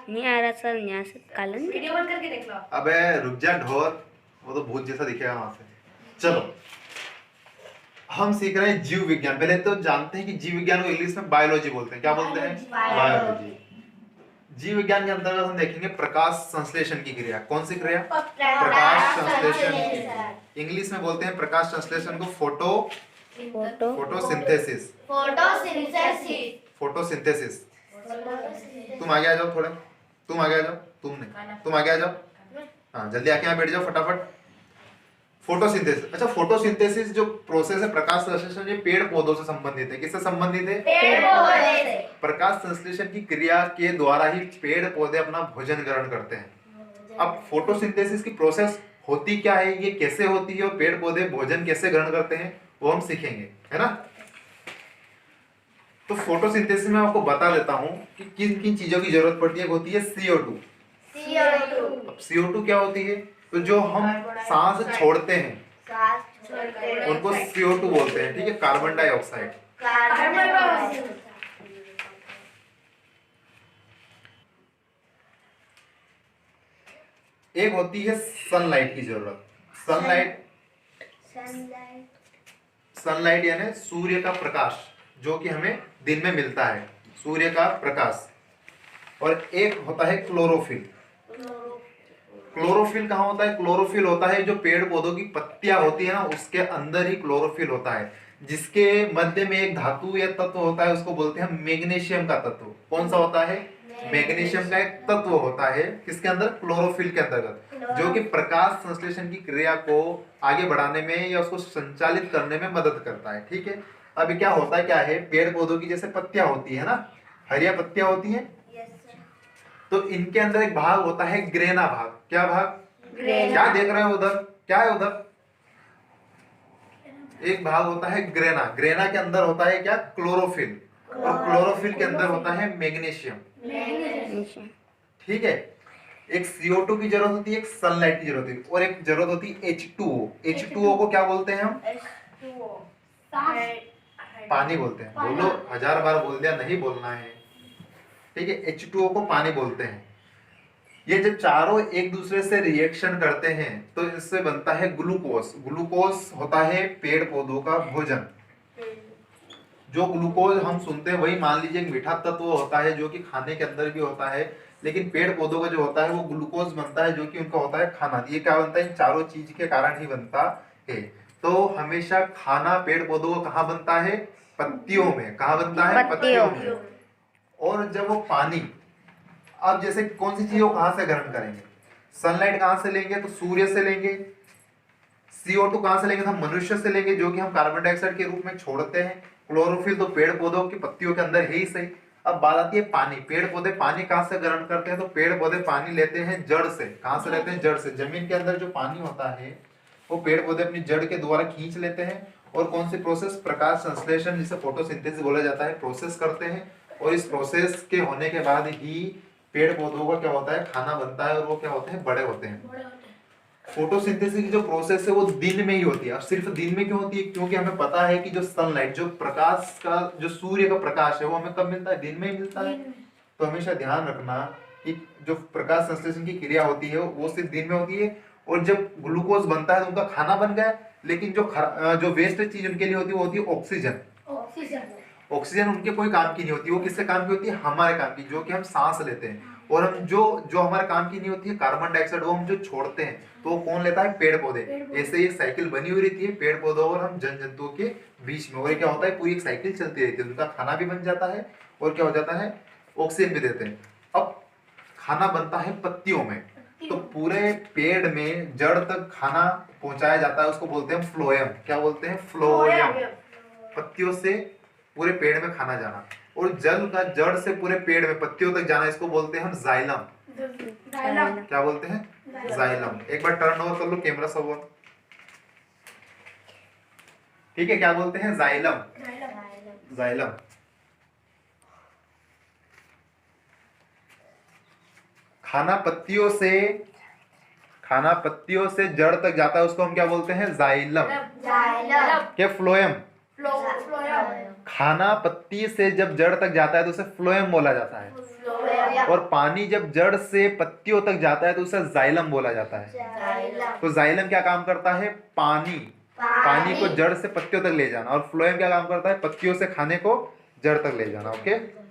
नहीं आ रहा सर, यहाँ से कालन वीडियो बंद करके देख लो। अबे रुक जा ढोर, वो तो भूत जैसा दिखेगा वहां से। चलो हम सीख रहे हैं जीव विज्ञान। पहले तो जानते हैं कि जीव विज्ञान को इंग्लिश में बायोलॉजी बोलते हैं। क्या बोलते हैं? बायोलॉजी। जीव विज्ञान के अंतर्गत हम देखेंगे प्रकाश संश्लेषण की क्रिया। कौन सी क्रिया? प्रकाश संश्लेषण। इंग्लिश में बोलते हैं प्रकाश संश्लेषण को फोटोसिंथेसिस। फोटोसिंथेसिस। तुम आगे आ जाओ थोड़ा, तुम आगे आ जाओ, तुम आगे आ जाओ। हाँ जल्दी आके यहाँ बैठ जाओ फटाफट। फोटोसिंथेसिस। अच्छा, फोटोसिंथेसिस जो प्रोसेस है प्रकाश संश्लेषण, ये पेड़ पौधों से संबंधित है। किससे संबंधित है? पेड़ पौधे से। प्रकाश संश्लेषण की क्रिया के द्वारा ही पेड़ पौधे अपना भोजन ग्रहण करते हैं। अब फोटोसिंथेसिस की प्रोसेस होती क्या है, ये कैसे होती है और पेड़ पौधे भोजन कैसे ग्रहण करते हैं, वो हम सीखेंगे, है ना। तो फोटोसिंथेसिस में आपको बता देता हूं कि किन किन चीजों की जरूरत पड़ती है। होती है CO2। अब CO2 क्या होती है? तो जो हम सांस छोड़ते हैं उनको CO2 बोलते हैं, ठीक है, कार्बन डाइऑक्साइड। एक होती है सनलाइट की जरूरत। सनलाइट यानी सूर्य का प्रकाश, जो कि हमें दिन में मिलता है, सूर्य का प्रकाश। और एक होता है क्लोरोफिल। क्लोरोफिल कहाँ होता है? क्लोरोफिल होता है जो पेड़ पौधों की पत्तियां होती है ना, उसके अंदर ही क्लोरोफिल होता है, जिसके मध्य में एक धातु या तत्व होता है, उसको बोलते हैं मैग्नीशियम का तत्व। कौन सा होता है? मैग्नीशियम का एक तत्व होता है किसके अंदर? क्लोरोफिल के अंतर्गत, जो कि प्रकाश संश्लेषण की क्रिया को आगे बढ़ाने में या उसको संचालित करने में मदद करता है, ठीक है। अभी क्या होता है, क्या है, पेड़ पौधों की जैसे पत्तियां होती है ना, हरिया पत्तियां होती है, तो इनके अंदर एक भाग होता है ग्रेना भाग। क्या भाग? क्या देख रहे हो उधर? क्या है उधर? एक भाग होता है ग्रेना। ग्रेना के अंदर होता है क्या? क्लोरोफिल। और क्लोरोफिल के अंदर होता है मैग्नीशियम, ठीक है। एक CO2 की जरूरत होती है, एक सनलाइट की जरूरत होती है, और एक जरूरत होती है H2O। H2O को क्या बोलते हैं हम? पानी बोलते हैं। बोलो, 1000 बार बोल दिया, नहीं बोलना है, ठीक है। H2O को पानी बोलते हैं। ये जब चारों एक दूसरे से रिएक्शन करते हैं तो इससे बनता है ग्लूकोज। ग्लूकोज होता है पेड़ पौधों का भोजन। जो ग्लूकोज हम सुनते हैं वही मान लीजिए एक मीठा तत्व होता है, जो कि खाने के अंदर भी होता है, लेकिन पेड़ पौधों का जो होता है वो ग्लूकोज बनता है, जो कि उनका होता है खाना। ये क्या बनता है? इन चारों चीज के कारण ही बनता है। तो हमेशा खाना पेड़ पौधों को कहाँ बनता है? पत्तियों में। कहाँ बनता है? पत्तियों में। और जब वो पानी, अब जैसे कौन सी चीजों कहां से ग्रहण करेंगे? सनलाइट कहां से लेंगे? तो सूर्य से लेंगे। CO2 कहां से लेंगे? तो हम मनुष्य से लेंगे, जो कि हम कार्बन डाइऑक्साइड के रूप में छोड़ते हैं। क्लोरोफिल तो पेड़ पौधों की पत्तियों के अंदर है ही सही। अब बात आती है पानी। पेड़ पौधे पानी कहां से ग्रहण करते हैं? तो पेड़ पौधे पानी लेते हैं जड़ से। कहां से लेते हैं? जड़ से। जमीन के अंदर जो पानी होता है वो पेड़ पौधे अपनी जड़ के द्वारा खींच लेते हैं, और कौन सी प्रोसेस? प्रकाश संश्लेषण, जिसे फोटोसिंथेसिस बोला जाता है, प्रोसेस करते हैं। और इस प्रोसेस के होने के बाद ही पेड़ पौधों का क्या होता है? खाना बनता है, और वो क्या होते हैं? बड़े होते हैं। फोटोसिंथेसिस की जो प्रोसेस है वो दिन में ही होती है। अब सिर्फ दिन में क्यों होती है? क्योंकि हमें पता है कि जो सनलाइट, जो प्रकाश का, जो सूर्य का प्रकाश है, वो हमें कब मिलता है? दिन में ही मिलता है। तो हमेशा ध्यान रखना कि जो प्रकाश संश्लेषण की क्रिया होती है वो सिर्फ दिन में होती है। और जब ग्लूकोज बनता है तो उनका खाना बन गया, लेकिन जो वेस्ट चीज उनके लिए होती है वो होती है ऑक्सीजन। ऑक्सीजन उनके कोई काम की नहीं होती। वो किससे काम की होती है? हमारे काम की, जो कि हम सांस लेते हैं। और हम जो हमारे काम की नहीं होती है, कार्बन डाइऑक्साइड, वो हम जो छोड़ते हैं, तो कौन लेता है? पेड़ पौधे। ऐसे ही साइकिल बनी हुई रहती है पेड़ पौधों और हम जन जंतुओं के बीच में। और क्या होता है? पूरी एक साइकिल चलती रहती है। उनका खाना भी बन जाता है और क्या हो जाता है? ऑक्सीजन भी देते हैं। अब खाना बनता है पत्तियों में, तो पूरे पेड़ में जड़ तक खाना पहुंचाया जाता है, उसको बोलते हैं फ्लोएम। क्या बोलते हैं? फ्लोएम। पत्तियों से पूरे पेड़ में खाना जाना, और जल का जड़ से पूरे पेड़ में पत्तियों तक जाना, इसको बोलते हैं हम जाइलम। क्या बोलते हैं? जाइलम। एक बार टर्न ओवर कर लो कैमरा सब, ठीक है। क्या बोलते हैं? जाइलम। जाइलम। खाना पत्तियों से जड़ तक जाता है, उसको हम क्या बोलते हैं? जाइलम। क्या? फ्लोएम। खाना पत्ती से जब जड़ तक जाता है तो उसे फ्लोएम बोला जाता है। और पानी जब जड़ से पत्तियों तक जाता है तो उसे जाइलम बोला जाता है। तो जाइलम क्या काम करता है? पानी को जड़ से पत्तियों तक ले जाना। और फ्लोएम क्या काम करता है? पत्तियों से खाने को जड़ तक ले जाना। ओके।